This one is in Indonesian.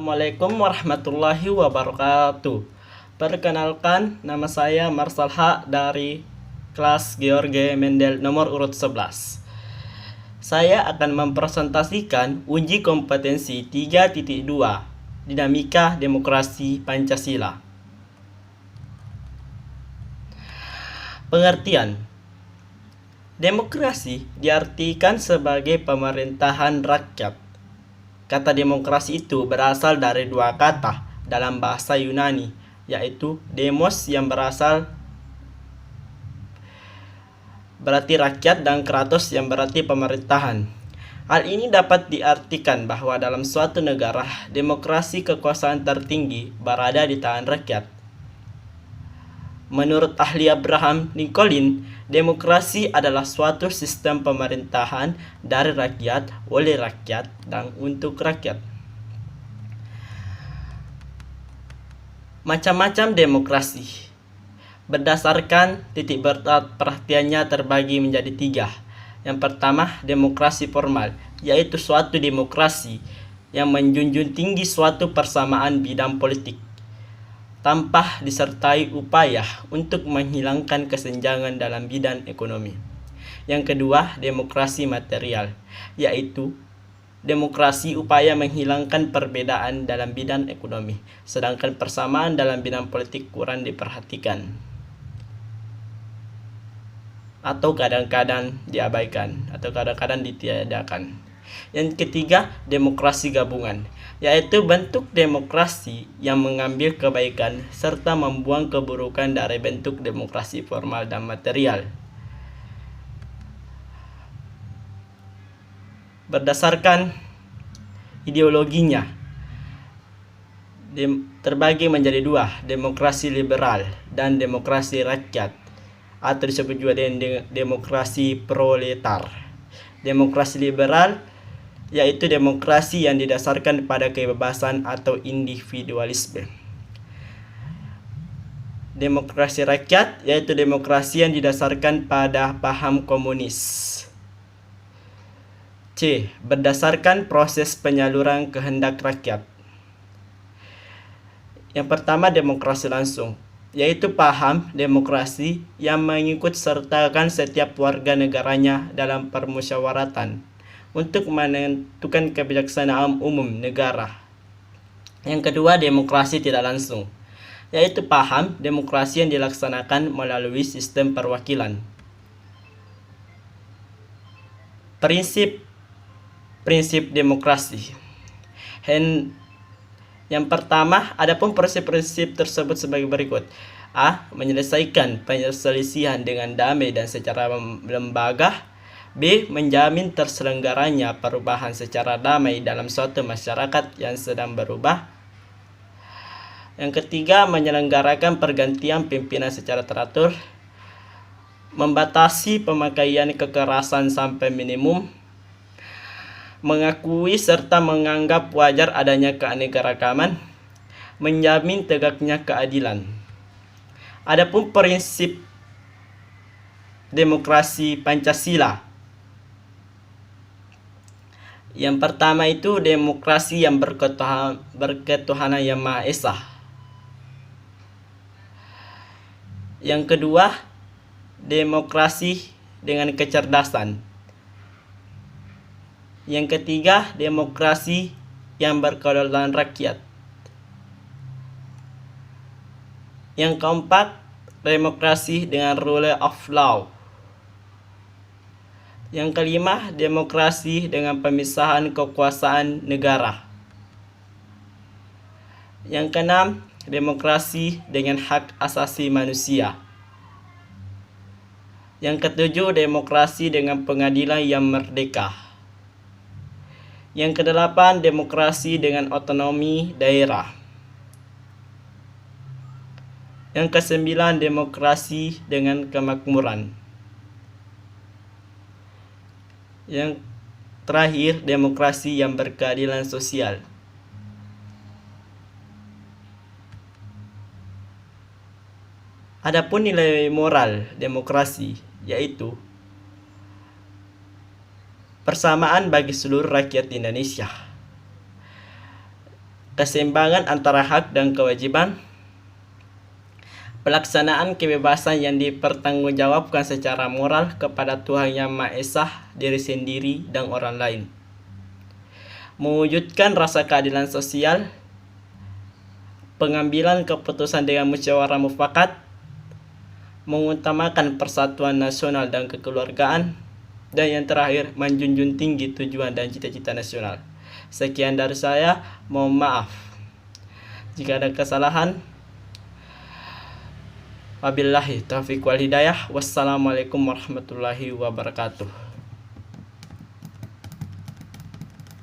Assalamualaikum warahmatullahi wabarakatuh. Perkenalkan, nama saya Marsalha dari kelas George Mendel nomor urut 11. Saya akan mempresentasikan uji kompetensi 3.2 Dinamika Demokrasi Pancasila. Pengertian: demokrasi diartikan sebagai pemerintahan rakyat. Kata demokrasi itu berasal dari dua kata dalam bahasa Yunani, yaitu demos yang berarti rakyat dan kratos yang berarti pemerintahan. Hal ini dapat diartikan bahwa dalam suatu negara, demokrasi kekuasaan tertinggi berada di tangan rakyat. Menurut ahli Abraham Lincoln, demokrasi adalah suatu sistem pemerintahan dari rakyat, oleh rakyat, dan untuk rakyat. Macam-macam demokrasi. Berdasarkan titik berat perhatiannya terbagi menjadi 3. Yang pertama, demokrasi formal, yaitu suatu demokrasi yang menjunjung tinggi suatu persamaan bidang politik, tanpa disertai upaya untuk menghilangkan kesenjangan dalam bidang ekonomi. Yang kedua, demokrasi material, yaitu demokrasi upaya menghilangkan perbedaan dalam bidang ekonomi, sedangkan persamaan dalam bidang politik kurang diperhatikan atau kadang-kadang diabaikan atau kadang-kadang ditiadakan. Yang ketiga, demokrasi gabungan, yaitu bentuk demokrasi yang mengambil kebaikan serta membuang keburukan dari bentuk demokrasi formal dan material. Berdasarkan ideologinya, terbagi menjadi 2, demokrasi liberal dan demokrasi rakyat, atau disebut juga dengan demokrasi proletar. Demokrasi liberal yaitu demokrasi yang didasarkan pada kebebasan atau individualisme. Demokrasi rakyat yaitu demokrasi yang didasarkan pada paham komunis. C. Berdasarkan proses penyaluran kehendak rakyat. Yang pertama, demokrasi langsung, yaitu paham demokrasi yang mengikut sertakan setiap warga negaranya dalam permusyawaratan untuk menentukan kebijaksanaan umum negara. Yang kedua, demokrasi tidak langsung, yaitu paham demokrasi yang dilaksanakan melalui sistem perwakilan. Prinsip demokrasi. Yang pertama, adapun prinsip-prinsip tersebut sebagai berikut. A. Menyelesaikan perselisihan dengan damai dan secara lembaga. B. Menjamin terselenggaranya perubahan secara damai dalam suatu masyarakat yang sedang berubah. Yang ketiga, menyelenggarakan pergantian pimpinan secara teratur. Membatasi pemakaian kekerasan sampai minimum. Mengakui serta menganggap wajar adanya keanekaragaman, menjamin tegaknya keadilan. Adapun prinsip demokrasi Pancasila. Yang pertama itu demokrasi yang berketuhanan yang Maha Esa. Yang kedua, demokrasi dengan kecerdasan. Yang ketiga, demokrasi yang berkedaulatan rakyat. Yang keempat, demokrasi dengan rule of law. Yang kelima, demokrasi dengan pemisahan kekuasaan negara. Yang keenam, demokrasi dengan hak asasi manusia. Yang ketujuh, demokrasi dengan pengadilan yang merdeka. Yang kedelapan, demokrasi dengan otonomi daerah. Yang kesembilan, demokrasi dengan kemakmuran. Yang terakhir, demokrasi yang berkeadilan sosial. Adapun nilai moral demokrasi, yaitu persamaan bagi seluruh rakyat Indonesia. keseimbangan antara hak dan kewajiban, pelaksanaan kebebasan yang dipertanggungjawabkan secara moral kepada Tuhan Yang Maha Esa, diri sendiri, dan orang lain. Mewujudkan rasa keadilan sosial, pengambilan keputusan dengan musyawarah mufakat, mengutamakan persatuan nasional dan kekeluargaan, dan yang terakhir, menjunjung tinggi tujuan dan cita-cita nasional. Sekian dari saya, mohon maaf jika ada kesalahan. Wabillahi taufiq wal hidayah. Wassalamualaikum warahmatullahi wabarakatuh.